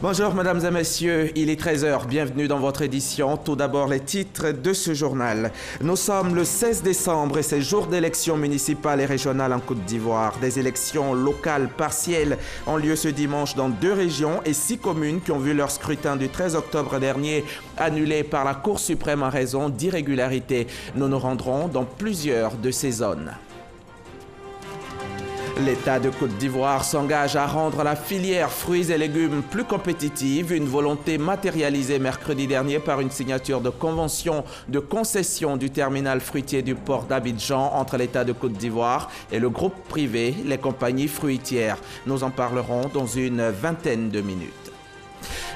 Bonjour mesdames et messieurs, il est 13 heures, bienvenue dans votre édition. Tout d'abord les titres de ce journal. Nous sommes le 16 décembre et c'est jour d'élections municipales et régionales en Côte d'Ivoire. Des élections locales partielles ont lieu ce dimanche dans 2 régions et 6 communes qui ont vu leur scrutin du 13 octobre dernier annulé par la Cour suprême en raison d'irrégularités. Nous nous rendrons dans plusieurs de ces zones. L'État de Côte d'Ivoire s'engage à rendre la filière fruits et légumes plus compétitive, une volonté matérialisée mercredi dernier par une signature de convention de concession du terminal fruitier du port d'Abidjan entre l'État de Côte d'Ivoire et le groupe privé, les compagnies fruitières. Nous en parlerons dans une vingtaine de minutes.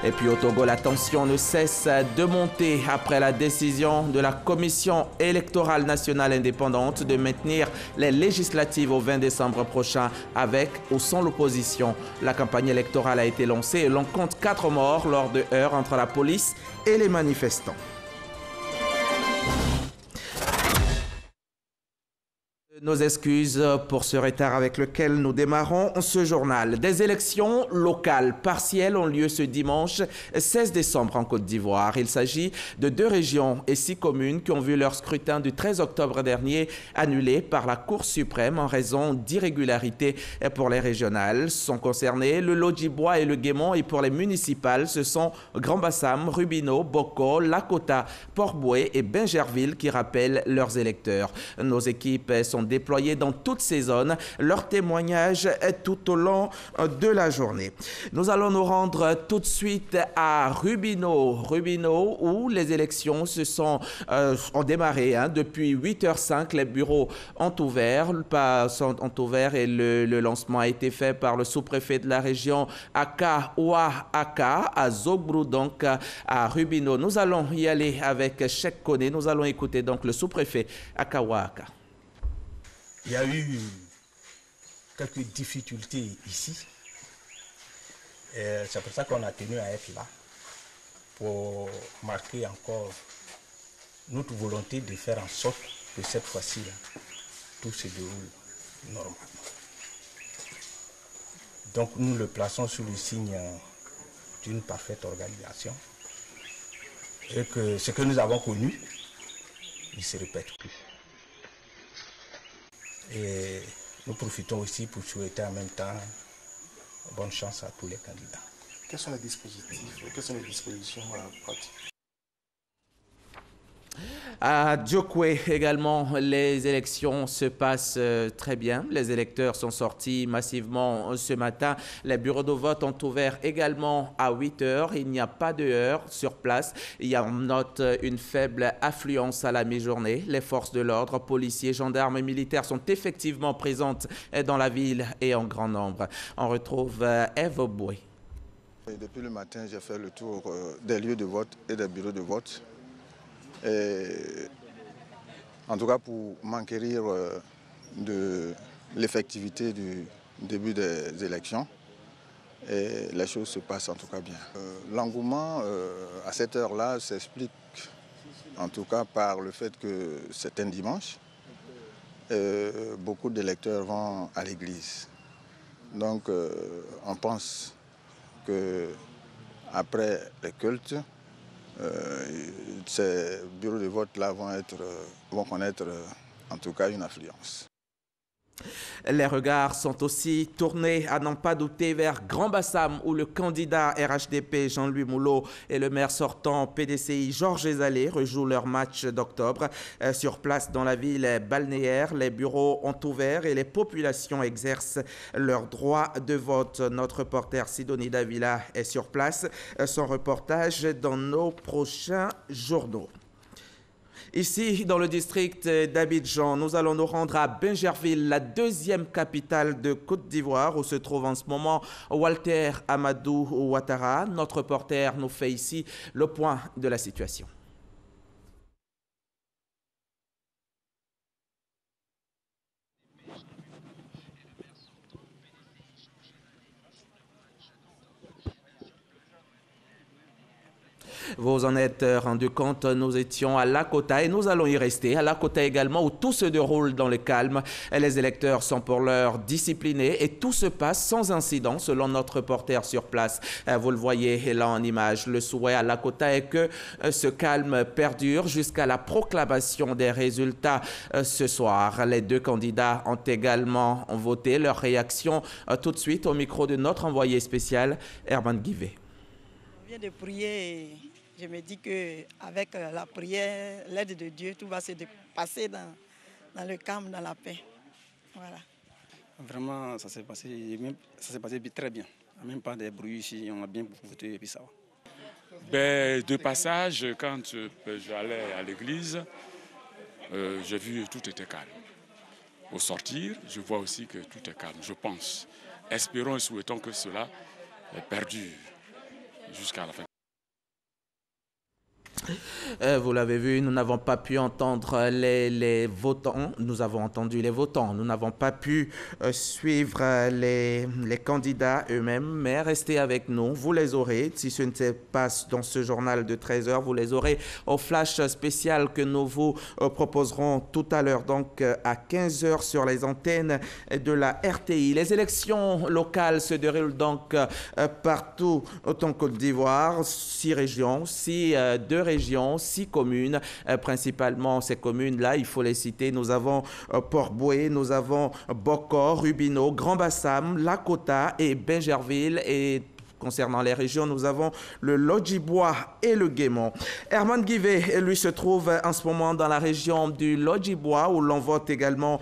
Et puis au Togo, la tension ne cesse de monter après la décision de la Commission électorale nationale indépendante de maintenir les législatives au 20 décembre prochain avec ou sans l'opposition. La campagne électorale a été lancée et l'on compte 4 morts lors de heurts entre la police et les manifestants. Nos excuses pour ce retard avec lequel nous démarrons ce journal. Des élections locales partielles ont lieu ce dimanche 16 décembre en Côte d'Ivoire. Il s'agit de 2 régions et 6 communes qui ont vu leur scrutin du 13 octobre dernier annulé par la Cour suprême en raison d'irrégularités pour les régionales. Sont concernés le Lodjibois et le Guémont, et pour les municipales, ce sont Grand Bassam, Rubino, Boko, Lakota, Port-Boué et Bingerville qui rappellent leurs électeurs. Nos équipes sont déployés dans toutes ces zones. Leur témoignage est tout au long de la journée. Nous allons nous rendre tout de suite à Rubino, où les élections ont démarré. Depuis 8h05, les bureaux ont ouvert et le lancement a été fait par le sous-préfet de la région Aka Oua Aka à Zobrou, donc à Rubino. Nous allons y aller avec Cheikh Koné. Nous allons écouter donc le sous-préfet Aka Oua Aka. Il y a eu quelques difficultés ici. C'est pour ça qu'on a tenu à être là, pour marquer encore notre volonté de faire en sorte que cette fois-ci, tout se déroule normalement. Donc nous le plaçons sous le signe d'une parfaite organisation et que ce que nous avons connu ne se répète plus. Et nous profitons aussi pour souhaiter en même temps bonne chance à tous les candidats. Quels sont les dispositifs, quelles sont les dispositions pratiques? À Djokwe également, les élections se passent très bien. Les électeurs sont sortis massivement ce matin. Les bureaux de vote ont ouvert également à 8 heures. Il n'y a pas de heure sur place. On note une faible affluence à la mi-journée. Les forces de l'ordre, policiers, gendarmes et militaires sont effectivement présentes dans la ville et en grand nombre. On retrouve Eve Boué. Depuis le matin, j'ai fait le tour des lieux de vote et des bureaux de vote. Et en tout cas pour m'enquérir de l'effectivité du début des élections, et les choses se passent en tout cas bien. L'engouement à cette heure-là s'explique en tout cas par le fait que c'est un dimanche. Beaucoup d'électeurs vont à l'église. Donc on pense qu'après les cultes, ces bureaux de vote-là vont connaître en tout cas une affluence. Les regards sont aussi tournés, à n'en pas douter, vers Grand Bassam, où le candidat RHDP Jean-Louis Moulot et le maire sortant PDCI Georges Ezalé rejouent leur match d'octobre. Sur place dans la ville balnéaire, les bureaux ont ouvert et les populations exercent leur droit de vote. Notre reporter Sidonie Davila est sur place. Son reportage dans nos prochains journaux. Ici, dans le district d'Abidjan, nous allons nous rendre à Bingerville, la 2e capitale de Côte d'Ivoire, où se trouve en ce moment Walter Amadou Ouattara. Notre reporter nous fait ici le point de la situation. Vous en êtes rendu compte, nous étions à Lakota et nous allons y rester. À Lakota également, où tout se déroule dans le calme. Les électeurs sont pour l'heure disciplinés et tout se passe sans incident selon notre reporter sur place. Vous le voyez là en image. Le souhait à Lakota est que ce calme perdure jusqu'à la proclamation des résultats ce soir. Les deux candidats ont également voté. Leur réaction tout de suite au micro de notre envoyé spécial, Herman Guivet. On vient de prier et je me dis qu'avec la prière, l'aide de Dieu, tout va se passer dans le calme, dans la paix. Voilà. Vraiment, ça s'est passé très bien. Même pas des bruits ici, on a bien voté et puis ça va. Ben, de passage, quand j'allais à l'église, j'ai vu que tout était calme. Au sortir, je vois aussi que tout est calme, je pense. Espérons et souhaitons que cela perdure jusqu'à la fin. Vous l'avez vu, nous n'avons pas pu entendre les votants. Nous avons entendu les votants. Nous n'avons pas pu suivre les candidats eux-mêmes, mais restez avec nous. Vous les aurez, si ce n'était pas dans ce journal de 13h, vous les aurez au flash spécial que nous vous proposerons tout à l'heure, donc à 15h sur les antennes de la RTI. Les élections locales se déroulent donc partout en Côte d'Ivoire, 6 régions, 2 régions, 6 communes, principalement ces communes-là, il faut les citer. Nous avons Port-Boué, nous avons Bokor, Rubino, Grand-Bassam, Lakota et Bingerville. Et concernant les régions, nous avons le Lodjibois et le Guémon. Herman Guivet, lui, se trouve en ce moment dans la région du Lodjibois où l'on vote également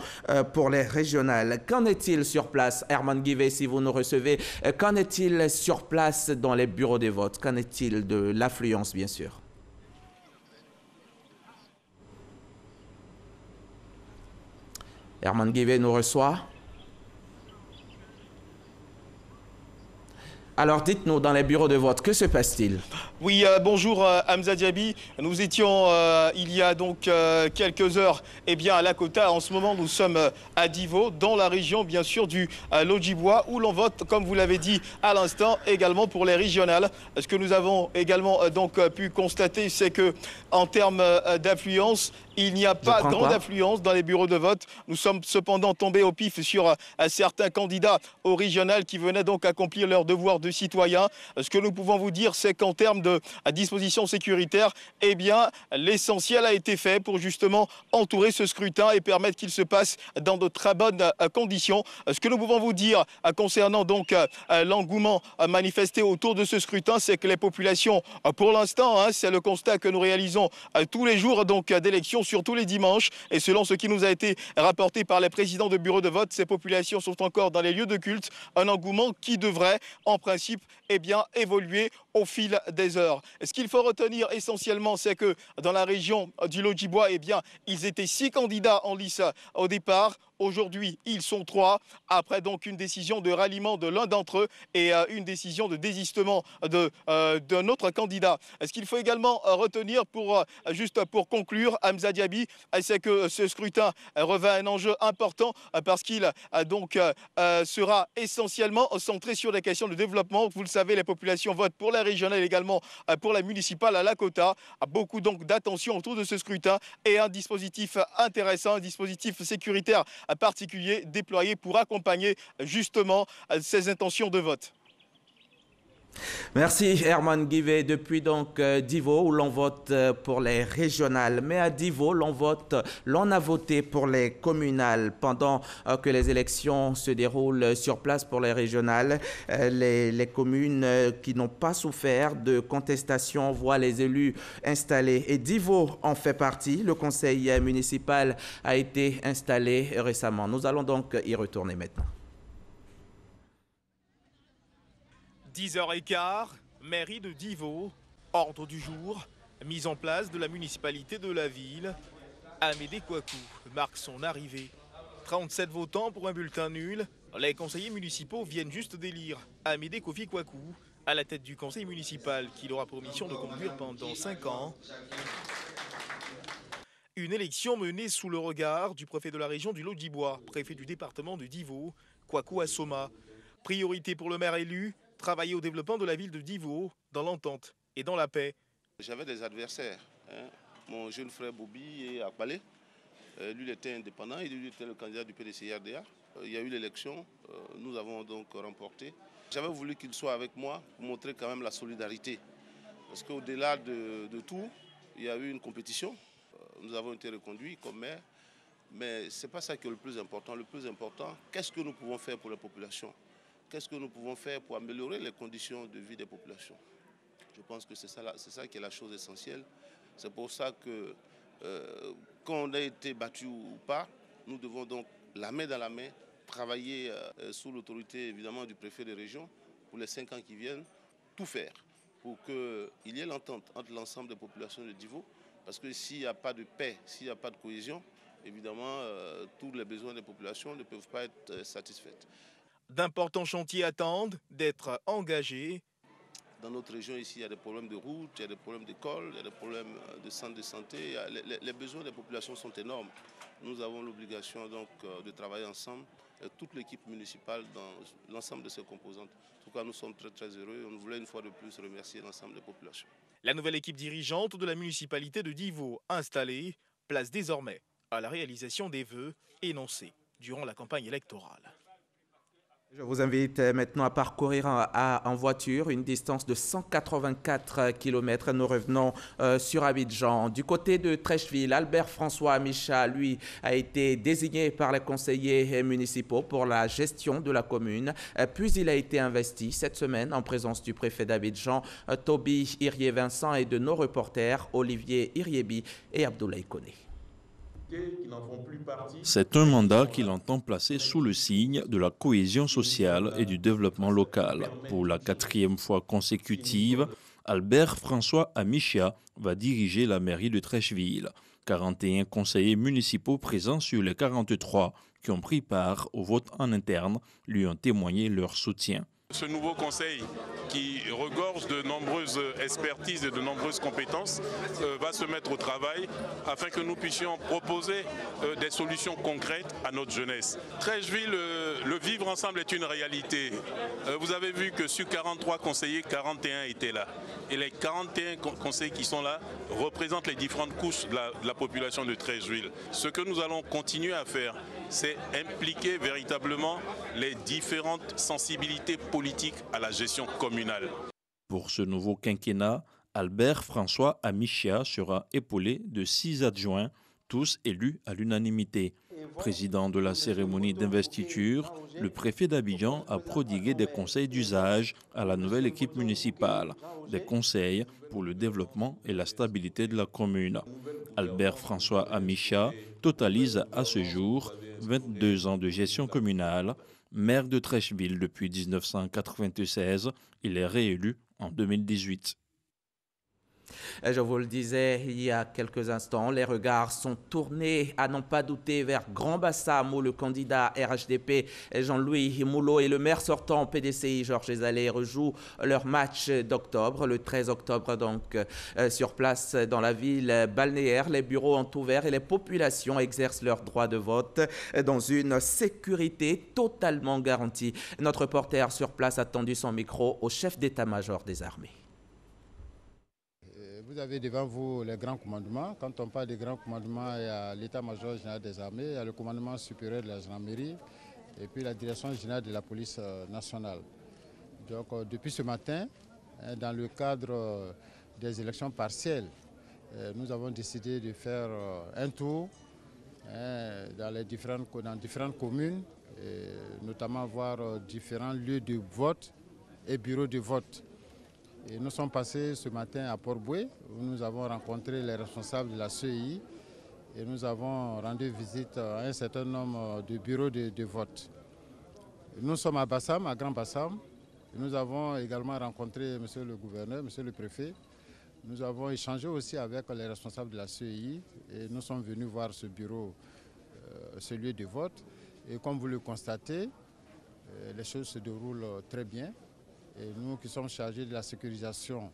pour les régionales. Qu'en est-il sur place, Herman Guivet, si vous nous recevez? Qu'en est-il sur place dans les bureaux de vote? Qu'en est-il de l'affluence, bien sûr? Herman Guivet nous reçoit. Alors dites-nous, dans les bureaux de vote, que se passe-t-il? Oui, bonjour Hamza Diaby. Nous étions il y a donc quelques heures à Lakota. En ce moment, nous sommes à Divo, dans la région bien sûr du Lodjibois, où l'on vote, comme vous l'avez dit à l'instant, également pour les régionales. Ce que nous avons également pu constater, c'est que en termes d'affluence, il n'y a pas grande affluence dans les bureaux de vote. Nous sommes cependant tombés au pif sur certains candidats au régional qui venaient donc accomplir leur devoir de citoyen. Ce que nous pouvons vous dire, c'est qu'en termes de dispositions sécuritaires, l'essentiel a été fait pour justement entourer ce scrutin et permettre qu'il se passe dans de très bonnes conditions. Ce que nous pouvons vous dire concernant donc l'engouement manifesté autour de ce scrutin, c'est que les populations, pour l'instant, c'est le constat que nous réalisons tous les jours donc d'élections, surtout les dimanches, et selon ce qui nous a été rapporté par les présidents de bureaux de vote, ces populations sont encore dans les lieux de culte, un engouement qui devrait en principe évoluer au fil des heures. Ce qu'il faut retenir essentiellement, c'est que dans la région du Lodjibois, ils étaient 6 candidats en lice au départ. Aujourd'hui, ils sont 3, après donc une décision de ralliement de l'un d'entre eux et une décision de désistement d'un autre candidat. Ce qu'il faut également retenir juste pour conclure, Hamza Diaby, c'est que ce scrutin revêt un enjeu important parce qu'il sera essentiellement centré sur des questions de développement. Vous le savez, les populations votent pour la régionale et également pour la municipale à Lakota. Beaucoup donc d'attention autour de ce scrutin et un dispositif intéressant, un dispositif sécuritaire particulier déployé pour accompagner justement ces intentions de vote. Merci Herman Guivet. Depuis donc Divo où l'on vote pour les régionales, mais à Divo l'on a voté pour les communales pendant que les élections se déroulent sur place pour les régionales. Les communes qui n'ont pas souffert de contestation voient les élus installés et Divo en fait partie. Le conseil municipal a été installé récemment. Nous allons donc y retourner maintenant. 10h15, mairie de Divo, ordre du jour, mise en place de la municipalité de la ville. Amédée Kouakou marque son arrivée. 37 votants pour un bulletin nul. Les conseillers municipaux viennent juste d'élire Amédée Kofi Kouakou à la tête du conseil municipal qu'il aura pour mission de conduire pendant 5 ans. Une élection menée sous le regard du préfet de la région du Lodjibois, préfet du département de Divo, Kouakou Assoma. Priorité pour le maire élu, travailler au développement de la ville de Divo, dans l'entente et dans la paix. J'avais des adversaires. Mon jeune frère Bobby est à Palais. Lui, il était indépendant, il était le candidat du PDC-RDA. Il y a eu l'élection, nous avons donc remporté. J'avais voulu qu'il soit avec moi pour montrer quand même la solidarité. Parce qu'au-delà de tout, il y a eu une compétition. Nous avons été reconduits comme maire. Mais ce n'est pas ça qui est le plus important. Le plus important, qu'est-ce que nous pouvons faire pour la population? Qu'est-ce que nous pouvons faire pour améliorer les conditions de vie des populations? Je pense que c'est ça qui est la chose essentielle. C'est pour ça que quand on a été battu ou pas, nous devons donc la main dans la main travailler sous l'autorité évidemment du préfet de région pour les 5 ans qui viennent, tout faire pour qu'il y ait l'entente entre l'ensemble des populations de Divo. Parce que s'il n'y a pas de paix, s'il n'y a pas de cohésion, évidemment, tous les besoins des populations ne peuvent pas être satisfaits. D'importants chantiers attendent d'être engagés. Dans notre région ici, il y a des problèmes de route, il y a des problèmes d'école, il y a des problèmes de centres de santé. Les besoins des populations sont énormes. Nous avons l'obligation donc de travailler ensemble, toute l'équipe municipale dans l'ensemble de ses composantes. En tout cas, nous sommes très très heureux. On voulait une fois de plus remercier l'ensemble des populations. La nouvelle équipe dirigeante de la municipalité de Divo installée place désormais à la réalisation des vœux énoncés durant la campagne électorale. Je vous invite maintenant à parcourir en voiture une distance de 184 km. Nous revenons sur Abidjan. Du côté de Treichville, Albert François Amicha, lui, a été désigné par les conseillers municipaux pour la gestion de la commune. Puis il a été investi cette semaine en présence du préfet d'Abidjan, Toby Irié-Vincent, et de nos reporters Olivier Iriebi et Abdoulaye Koné. C'est un mandat qu'il entend placer sous le signe de la cohésion sociale et du développement local. Pour la 4e fois consécutive, Albert François Amicha va diriger la mairie de Treichville. 41 conseillers municipaux présents sur les 43 qui ont pris part au vote en interne lui ont témoigné leur soutien. Ce nouveau conseil qui regorge de nombreuses expertises et de nombreuses compétences va se mettre au travail afin que nous puissions proposer des solutions concrètes à notre jeunesse. Treichville, le vivre ensemble est une réalité. Vous avez vu que sur 43 conseillers, 41 étaient là. Et les 41 conseillers qui sont là représentent les différentes couches de la population de Treichville. Ce que nous allons continuer à faire, c'est impliquer véritablement les différentes sensibilités politiques à la gestion communale. Pour ce nouveau quinquennat, Albert François Amicha sera épaulé de 6 adjoints, tous élus à l'unanimité. Président de la cérémonie d'investiture, le préfet d'Abidjan a prodigué des conseils d'usage à la nouvelle équipe municipale, des conseils pour le développement et la stabilité de la commune. Albert François Amicha totalise à ce jour 22 ans de gestion communale. Maire de Treichville depuis 1996, il est réélu en 2018. Je vous le disais il y a quelques instants, les regards sont tournés à n'en pas douter vers Grand Bassam où le candidat RHDP Jean-Louis Moulot et le maire sortant PDCI Georges Ezalé rejouent leur match d'octobre, le 13 octobre donc sur place dans la ville balnéaire. Les bureaux ont ouvert et les populations exercent leur droit de vote dans une sécurité totalement garantie. Notre reporter sur place a tendu son micro au chef d'état-major des armées. Vous avez devant vous les grands commandements. Quand on parle des grands commandements, il y a l'état-major général des armées, il y a le commandement supérieur de la gendarmerie et puis la direction générale de la police nationale. Donc depuis ce matin, dans le cadre des élections partielles, nous avons décidé de faire un tour dans différentes communes, notamment voir différents lieux de vote et bureaux de vote. Et nous sommes passés ce matin à Port-Boué, où nous avons rencontré les responsables de la CEI et nous avons rendu visite à un certain nombre de bureaux de vote. Nous sommes à Bassam, à Grand Bassam. Nous avons également rencontré M. le gouverneur, M. le préfet. Nous avons échangé aussi avec les responsables de la CEI et nous sommes venus voir ce bureau, ce lieu de vote. Et comme vous le constatez, les choses se déroulent très bien. Et nous qui sommes chargés de la sécurisation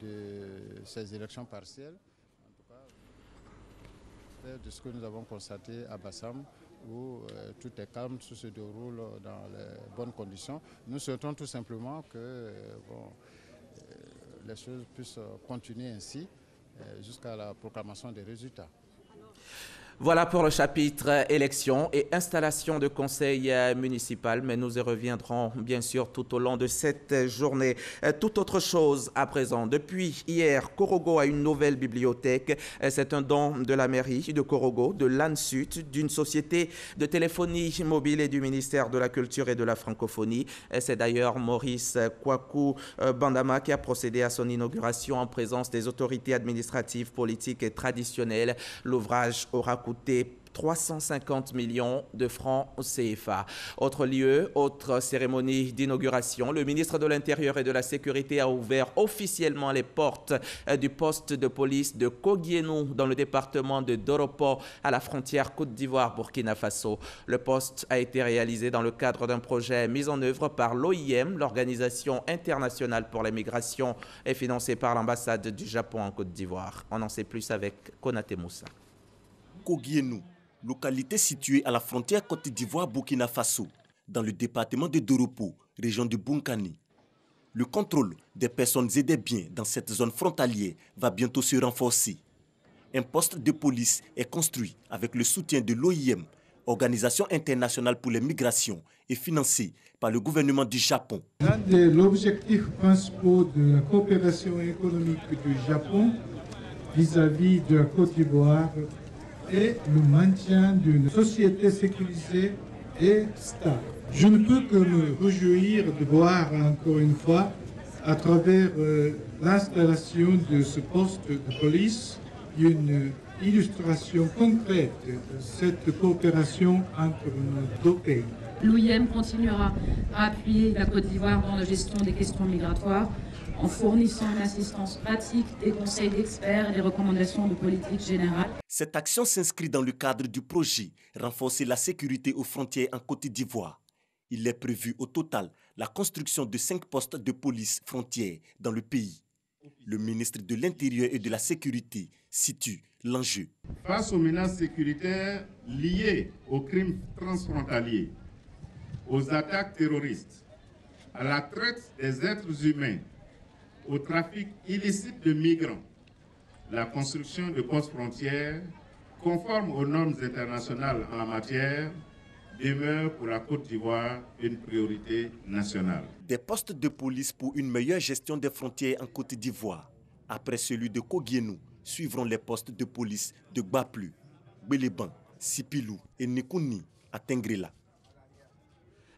de ces élections partielles, en tout cas, de ce que nous avons constaté à Bassam, où tout est calme, tout se déroule dans les bonnes conditions. Nous souhaitons tout simplement que les choses puissent continuer ainsi jusqu'à la proclamation des résultats. Voilà pour le chapitre élections et installation de conseil municipal, mais nous y reviendrons bien sûr tout au long de cette journée. Toute autre chose à présent. Depuis hier, Korogo a une nouvelle bibliothèque. C'est un don de la mairie de Korogo, de l'ANSUT, d'une société de téléphonie mobile et du ministère de la Culture et de la Francophonie. C'est d'ailleurs Maurice Kwaku Bandama qui a procédé à son inauguration en présence des autorités administratives, politiques et traditionnelles. L'ouvrage aura coûté 350 millions de francs CFA. Autre lieu, autre cérémonie d'inauguration. Le ministre de l'Intérieur et de la Sécurité a ouvert officiellement les portes du poste de police de Koguienou dans le département de Doropo à la frontière Côte d'Ivoire-Burkina Faso. Le poste a été réalisé dans le cadre d'un projet mis en œuvre par l'OIM, l'Organisation internationale pour les migrations, et financé par l'ambassade du Japon en Côte d'Ivoire. On en sait plus avec Konaté Moussa. Koguienou, localité située à la frontière Côte d'Ivoire-Burkina Faso, dans le département de Doropo, région de Bunkani. Le contrôle des personnes et des biens dans cette zone frontalière va bientôt se renforcer. Un poste de police est construit avec le soutien de l'OIM, Organisation internationale pour les migrations, et financé par le gouvernement du Japon. L'un des objectifs principaux de la coopération économique du Japon vis-à-vis de la Côte d'Ivoire et le maintien d'une société sécurisée et stable. Je ne peux que me réjouir de voir encore une fois, à travers l'installation de ce poste de police, une illustration concrète de cette coopération entre nos deux pays. L'OIM continuera à appuyer la Côte d'Ivoire dans la gestion des questions migratoires en fournissant une assistance pratique, des conseils d'experts et des recommandations de politique générale. Cette action s'inscrit dans le cadre du projet Renforcer la sécurité aux frontières en Côte d'Ivoire. Il est prévu au total la construction de 5 postes de police frontières dans le pays. Le ministre de l'Intérieur et de la Sécurité situe l'enjeu. Face aux menaces sécuritaires liées aux crimes transfrontaliers, aux attaques terroristes, à la traite des êtres humains, au trafic illicite de migrants, la construction de postes frontières conformes aux normes internationales en la matière demeure pour la Côte d'Ivoire une priorité nationale. Des postes de police pour une meilleure gestion des frontières en Côte d'Ivoire. Après celui de Koguienou, suivront les postes de police de Gbaplu, Béléban, Sipilou et Nikouni à Tengrela.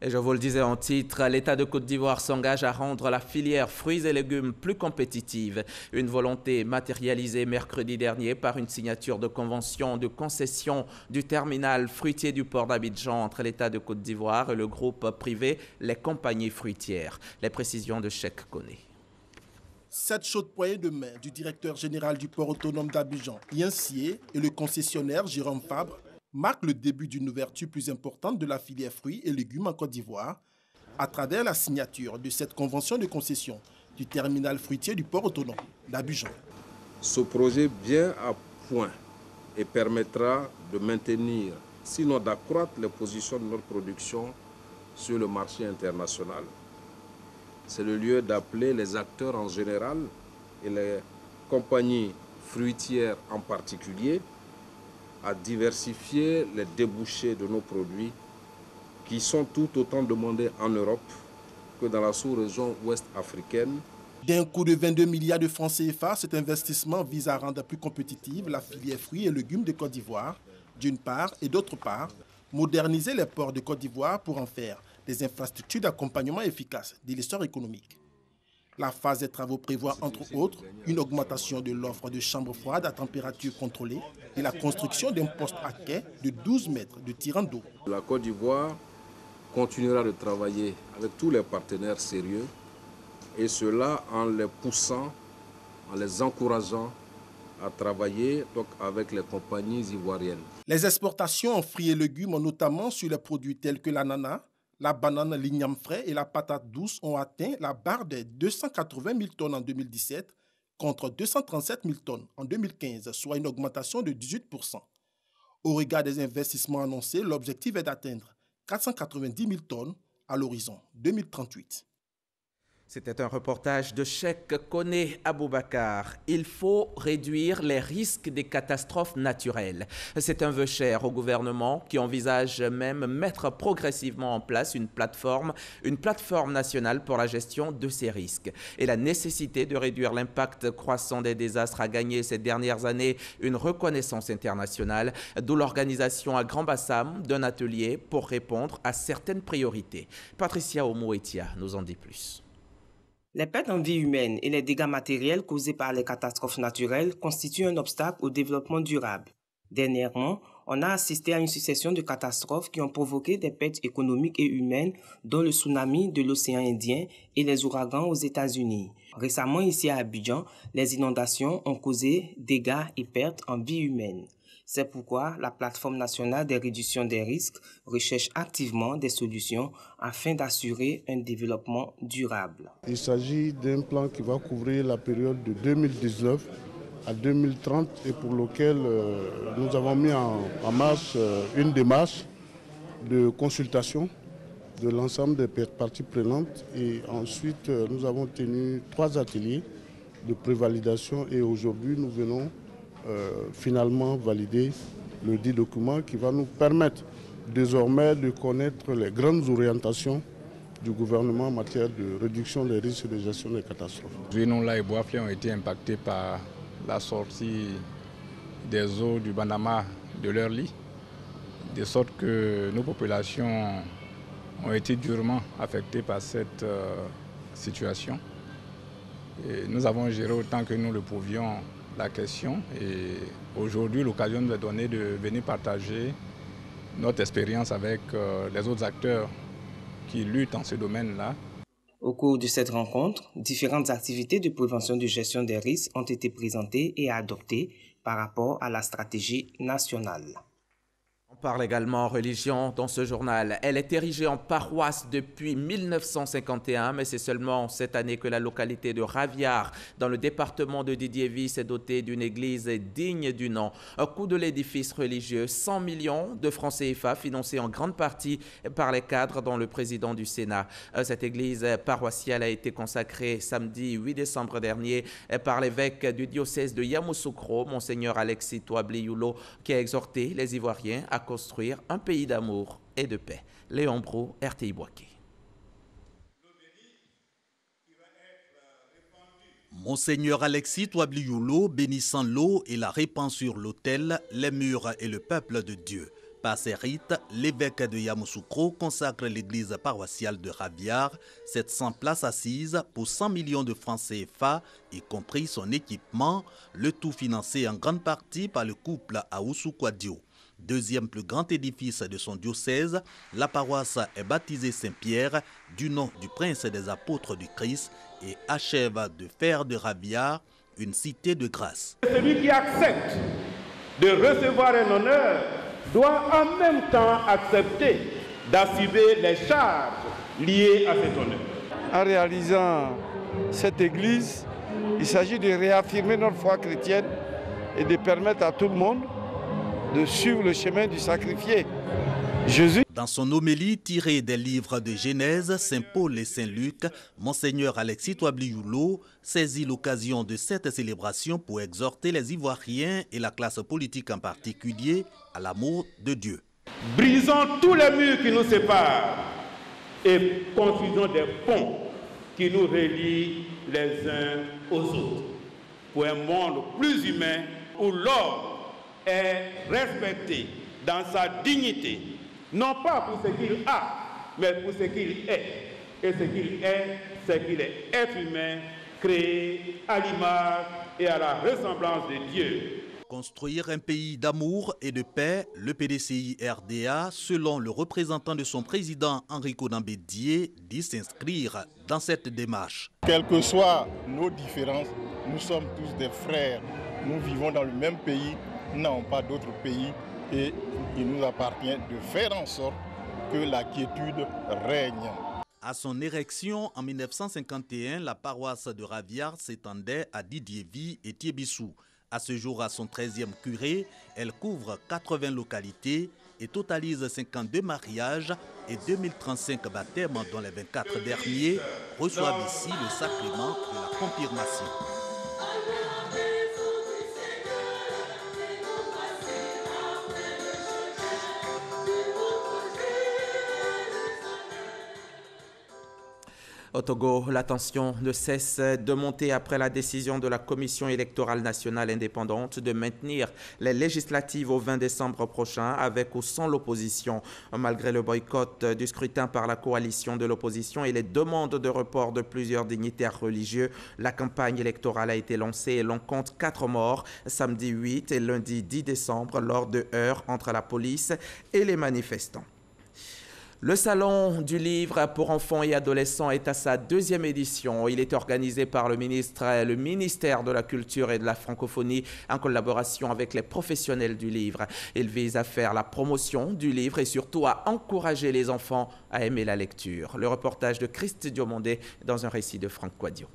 Et je vous le disais en titre, l'État de Côte d'Ivoire s'engage à rendre la filière fruits et légumes plus compétitive. Une volonté matérialisée mercredi dernier par une signature de convention de concession du terminal fruitier du port d'Abidjan entre l'État de Côte d'Ivoire et le groupe privé Les Compagnies Fruitières. Les précisions de Cheikh Koné. Cette chaude poignée de main du directeur général du port autonome d'Abidjan, Yancier, et le concessionnaire Jérôme Fabre marque le début d'une ouverture plus importante de la filière fruits et légumes en Côte d'Ivoire à travers la signature de cette convention de concession du terminal fruitier du port autonome d'Abidjan. Ce projet vient à point et permettra de maintenir, sinon d'accroître les positions de notre production sur le marché international. C'est le lieu d'appeler les acteurs en général et les compagnies fruitières en particulier à diversifier les débouchés de nos produits qui sont tout autant demandés en Europe que dans la sous-région ouest africaine. D'un coût de 22 milliards de francs CFA, cet investissement vise à rendre plus compétitive la filière fruits et légumes de Côte d'Ivoire, d'une part, et d'autre part, moderniser les ports de Côte d'Ivoire pour en faire des infrastructures d'accompagnement efficaces de l'histoire économique. La phase des travaux prévoit, entre autres, une augmentation de l'offre de chambres froides à température contrôlée et la construction d'un poste à quai de 12 mètres de tirant d'eau. La Côte d'Ivoire continuera de travailler avec tous les partenaires sérieux et cela en les poussant, en les encourageant à travailler donc, avec les compagnies ivoiriennes. Les exportations en fruits et légumes, notamment sur les produits tels que l'ananas, la banane, l'igname frais et la patate douce ont atteint la barre des 280 000 tonnes en 2017 contre 237 000 tonnes en 2015, soit une augmentation de 18%. Au regard des investissements annoncés, l'objectif est d'atteindre 490 000 tonnes à l'horizon 2038. C'était un reportage de Cheikh Koné Aboubakar. Il faut réduire les risques des catastrophes naturelles. C'est un vœu cher au gouvernement qui envisage même mettre progressivement en place une plateforme nationale pour la gestion de ces risques. Et la nécessité de réduire l'impact croissant des désastres a gagné ces dernières années une reconnaissance internationale, d'où l'organisation à Grand Bassam d'un atelier pour répondre à certaines priorités. Patricia Omoetia nous en dit plus. Les pertes en vie humaine et les dégâts matériels causés par les catastrophes naturelles constituent un obstacle au développement durable. Dernièrement, on a assisté à une succession de catastrophes qui ont provoqué des pertes économiques et humaines, dont le tsunami de l'océan Indien et les ouragans aux États-Unis. Récemment, ici à Abidjan, les inondations ont causé dégâts et pertes en vie humaine. C'est pourquoi la plateforme nationale de réduction des risques recherche activement des solutions afin d'assurer un développement durable. Il s'agit d'un plan qui va couvrir la période de 2019 à 2030 et pour lequel nous avons mis en marche une démarche de consultation de l'ensemble des parties prenantes et ensuite nous avons tenu 3 ateliers de prévalidation et aujourd'hui nous venons finalement valider le dit document qui va nous permettre désormais de connaître les grandes orientations du gouvernement en matière de réduction des risques et de gestion des catastrophes. Nous, et Bois-Flé ont été impactés par la sortie des eaux du Bandama de leur lit, de sorte que nos populations ont été durement affectées par cette situation. Et nous avons géré autant que nous le pouvions la question et aujourd'hui l'occasion nous est donnée de venir partager notre expérience avec les autres acteurs qui luttent dans ce domaine-là. Au cours de cette rencontre, différentes activités de prévention de gestion des risques ont été présentées et adoptées par rapport à la stratégie nationale. On parle également religion dans ce journal. Elle est érigée en paroisse depuis 1951, mais c'est seulement cette année que la localité de Raviard, dans le département de Didiévis, s'est dotée d'une église digne du nom. Un coût de l'édifice religieux, 100 millions de francs CFA, financé en grande partie par les cadres, dont le président du Sénat. Cette église paroissiale a été consacrée samedi 8 décembre dernier par l'évêque du diocèse de Yamoussoukro, Monseigneur Alexis Touabli-Youlo, qui a exhorté les Ivoiriens à construire un pays d'amour et de paix. Léon Brou, RTI Boaké. Monseigneur Alexis Touabli-Youlo bénissant l'eau et la répand sur l'autel, les murs et le peuple de Dieu. Par ces rites, l'évêque de Yamoussoukro consacre l'église paroissiale de Raviard, 700 places assises pour 100 millions de francs CFA, y compris son équipement, le tout financé en grande partie par le couple Aoussou-Kouadio. Deuxième plus grand édifice de son diocèse, la paroisse est baptisée Saint-Pierre du nom du prince des apôtres du Christ et achève de faire de Raviard une cité de grâce. Celui qui accepte de recevoir un honneur doit en même temps accepter d'assumer les charges liées à cet honneur. En réalisant cette église, il s'agit de réaffirmer notre foi chrétienne et de permettre à tout le monde de suivre le chemin du sacrifié, Jésus. Dans son homélie tirée des livres de Genèse, Saint Paul et Saint Luc, Monseigneur Alexis Touabli-Youlo saisit l'occasion de cette célébration pour exhorter les Ivoiriens et la classe politique en particulier à l'amour de Dieu. Brisons tous les murs qui nous séparent et construisons des ponts qui nous relient les uns aux autres pour un monde plus humain où l'homme est respecté dans sa dignité, non pas pour ce qu'il a, mais pour ce qu'il est. Et ce qu'il est, c'est qu'il est être humain, créé à l'image et à la ressemblance de Dieu. Construire un pays d'amour et de paix, le PDCI RDA, selon le représentant de son président Enrico Nambédié, dit s'inscrire dans cette démarche. Quelles que soient nos différences, nous sommes tous des frères. Nous vivons dans le même pays, nous n'avons pas d'autre pays et il nous appartient de faire en sorte que la quiétude règne. À son érection en 1951, la paroisse de Raviard s'étendait à Didiévis et Thiébissou. À ce jour, à son 13e curé, elle couvre 80 localités et totalise 52 mariages et 2035 baptêmes, dont les 24 derniers reçoivent ici le sacrement de la confirmation. Au Togo, la tension ne cesse de monter après la décision de la Commission électorale nationale indépendante de maintenir les législatives au 20 décembre prochain avec ou sans l'opposition. Malgré le boycott du scrutin par la coalition de l'opposition et les demandes de report de plusieurs dignitaires religieux, la campagne électorale a été lancée et l'on compte 4 morts samedi 8 et lundi 10 décembre lors de heurts entre la police et les manifestants. Le Salon du livre pour enfants et adolescents est à sa 2e édition. Il est organisé par le ministère de la Culture et de la Francophonie en collaboration avec les professionnels du livre. Il vise à faire la promotion du livre et surtout à encourager les enfants à aimer la lecture. Le reportage de Christ Diomondé dans un récit de Franck Quadio.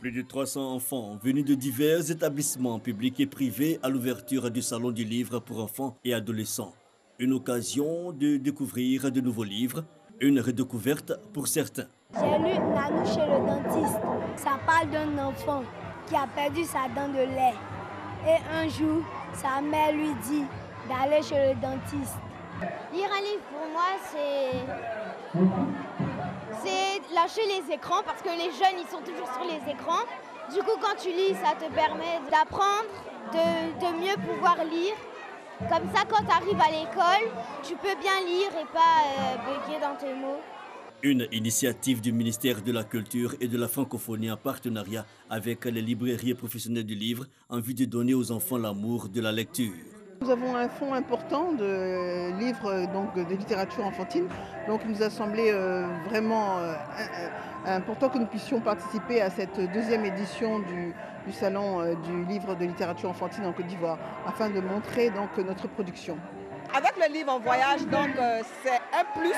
Plus de 300 enfants venus de divers établissements publics et privés à l'ouverture du Salon du livre pour enfants et adolescents. Une occasion de découvrir de nouveaux livres, une redécouverte pour certains. J'ai lu Nanou chez le dentiste. Ça parle d'un enfant qui a perdu sa dent de lait. Et un jour, sa mère lui dit d'aller chez le dentiste. Lire un livre pour moi, c'est lâcher les écrans parce que les jeunes, ils sont toujours sur les écrans. Du coup, quand tu lis, ça te permet d'apprendre, de mieux pouvoir lire. Comme ça, quand tu arrives à l'école, tu peux bien lire et pas bugger dans tes mots. Une initiative du ministère de la Culture et de la Francophonie en partenariat avec les librairies professionnelles du livre en vue de donner aux enfants l'amour de la lecture. Nous avons un fonds important de livres de littérature enfantine. Donc il nous a semblé vraiment important que nous puissions participer à cette 2e édition du Salon du livre de littérature enfantine en Côte d'Ivoire, afin de montrer notre production. Avec le livre en voyage, c'est un plus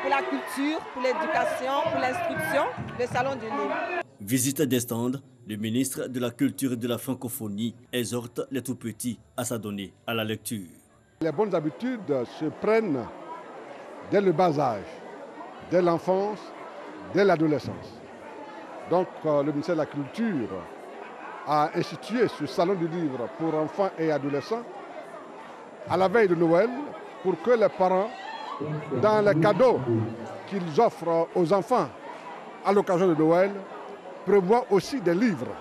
pour la culture, pour l'éducation, pour l'instruction, le Salon du livre. Visite des stands, le ministre de la Culture et de la Francophonie exhorte les tout-petits à s'adonner à la lecture. Les bonnes habitudes se prennent dès le bas âge, dès l'enfance, dès l'adolescence. Donc le ministère de la Culture a institué ce salon du livre pour enfants et adolescents à la veille de Noël pour que les parents, dans les cadeaux qu'ils offrent aux enfants à l'occasion de Noël, prévoient aussi des livres.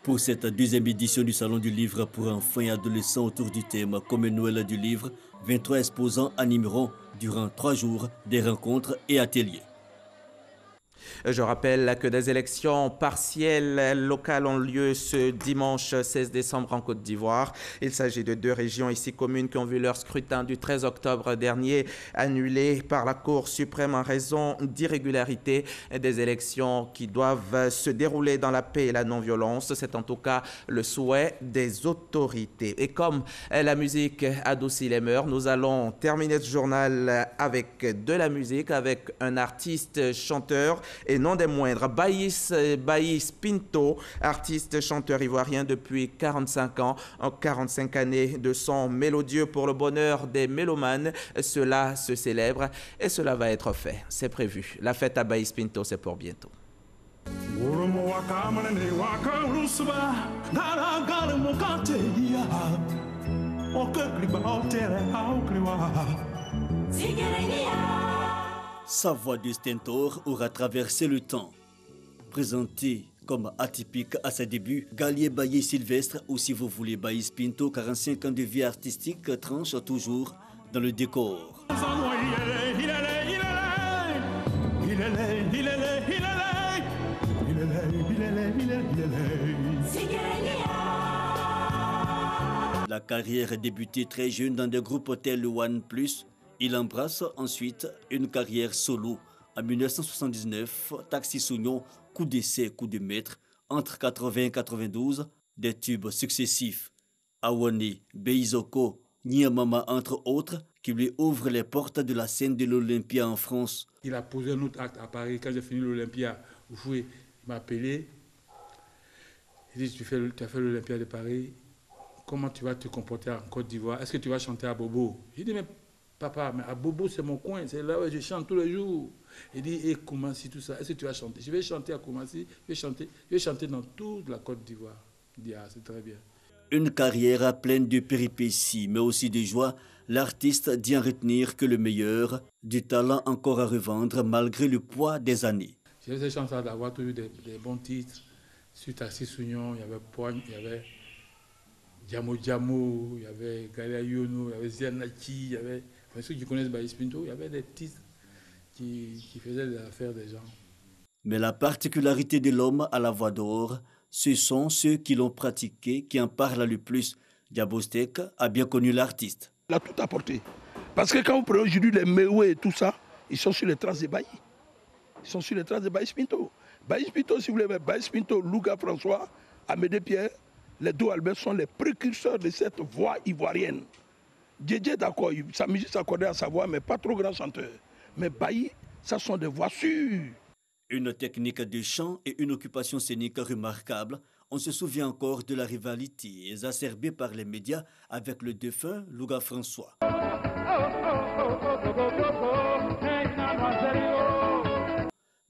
Pour cette 2e édition du Salon du livre pour enfants et adolescents autour du thème comme Noël du livre, 23 exposants animeront durant 3 jours des rencontres et ateliers. Je rappelle que des élections partielles locales ont lieu ce dimanche 16 décembre en Côte d'Ivoire. Il s'agit de 2 régions ici communes qui ont vu leur scrutin du 13 octobre dernier annulé par la Cour suprême en raison d'irrégularités. Des élections qui doivent se dérouler dans la paix et la non-violence. C'est en tout cas le souhait des autorités. Et comme la musique adoucit les mœurs, nous allons terminer ce journal avec de la musique, avec un artiste chanteur et non des moindres, Baïs Pinto, artiste chanteur ivoirien depuis 45 ans, 45 années de son mélodieux pour le bonheur des mélomanes. Cela se célèbre et cela va être fait. C'est prévu. La fête à Baïs Pinto, c'est pour bientôt. Sa voix de stentor aura traversé le temps. Présenté comme atypique à ses débuts, Galier Baye Sylvestre, ou si vous voulez Baïs Pinto, 45 ans de vie artistique, tranche toujours dans le décor. La carrière débutée très jeune dans des groupes tels One Plus. Il embrasse ensuite une carrière solo. En 1979, Taxi Sougnon, Coup d'essai, Coup de maître. Entre 80 et 92, des tubes successifs. Awane, Beizoko, Niamama, entre autres, qui lui ouvrent les portes de la scène de l'Olympia en France. Il a posé un autre acte à Paris. Quand j'ai fini l'Olympia, il m'a appelé. Il dit, tu as fait l'Olympia de Paris, comment tu vas te comporter en Côte d'Ivoire? Est-ce que tu vas chanter à Bobo? J'ai dit, mais papa, mais à Bobo, c'est mon coin, c'est là où je chante tous les jours. Il dit, et Koumassi, tout ça, est-ce que tu vas chanter? Je vais chanter à Koumassi, je vais chanter dans toute la Côte d'Ivoire. Il dit, ah, c'est très bien. Une carrière pleine de péripéties, mais aussi de joie, l'artiste dit en retenir que le meilleur, du talent encore à revendre malgré le poids des années. J'ai eu cette chance d'avoir toujours des bons titres. Sur Taxi Sougnon, il y avait Poigne, il y avait Djamo Djamo, il y avait Galia Yono, il y avait Zianachi, il y avait, enfin, ceux qui connaissent Baïs Pinto, il y avait des titres qui faisaient les affaires des gens. Mais la particularité de l'homme à la voix d'or, ce sont ceux qui l'ont pratiqué qui en parlent le plus. Diabostek a bien connu l'artiste. Il a tout apporté. Parce que quand vous prenez aujourd'hui les Méoué et tout ça, ils sont sur les traces de Baïs. Ils sont sur les traces de Baïs Pinto. Baïs Pinto, si vous voulez, Baïs Pinto, Louga François, Amédée Pierre, les deux Albert sont les précurseurs de cette voix ivoirienne. Djedje, d'accord, sa musique s'accordait à sa voix, mais pas trop grand chanteur. Mais Baïs, ça sont des voix sûres. Une technique de chant et une occupation scénique remarquable. On se souvient encore de la rivalité exacerbée par les médias avec le défunt Louga François.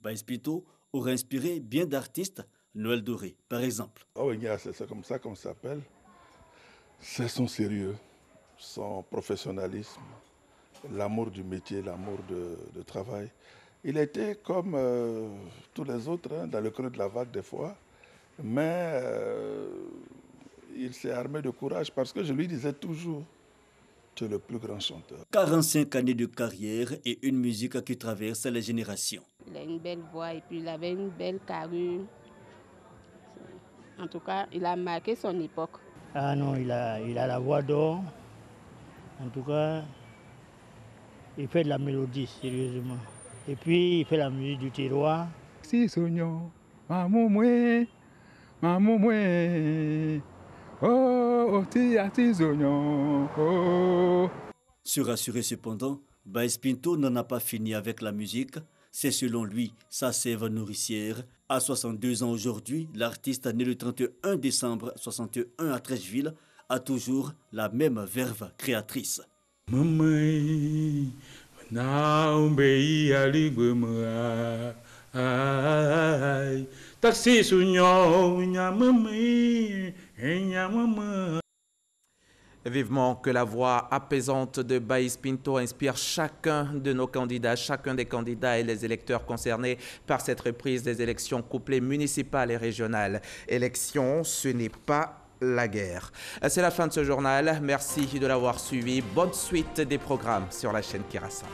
Baïs Pinto aurait inspiré bien d'artistes, Noël Doré par exemple. Oh, c'est comme ça qu'on s'appelle. C'est son sérieux, son professionnalisme, l'amour du métier, l'amour de travail. Il était comme tous les autres, hein, dans le creux de la vague des fois, mais il s'est armé de courage parce que je lui disais toujours, tu es le plus grand chanteur. 45 années de carrière et une musique qui traverse les générations. Il a une belle voix et puis il avait une belle carrure. En tout cas, il a marqué son époque. Ah non, il a la voix d'or. En tout cas, il fait de la mélodie, sérieusement. Et puis, il fait la musique du terroir. Si soignon, maman moué, oh, ti soignon, oh. Se rassurer cependant, Baïs Pinto n'en a pas fini avec la musique. C'est selon lui sa sève nourricière. À 62 ans aujourd'hui, l'artiste né le 31 décembre 61 à Trècheville a toujours la même verve créatrice. Vivement que la voix apaisante de Baïs Pinto inspire chacun de nos candidats, chacun des candidats et les électeurs concernés par cette reprise des élections couplées municipales et régionales. Élections, ce n'est pas la guerre. C'est la fin de ce journal. Merci de l'avoir suivi. Bonne suite des programmes sur la chaîne qui rassemble.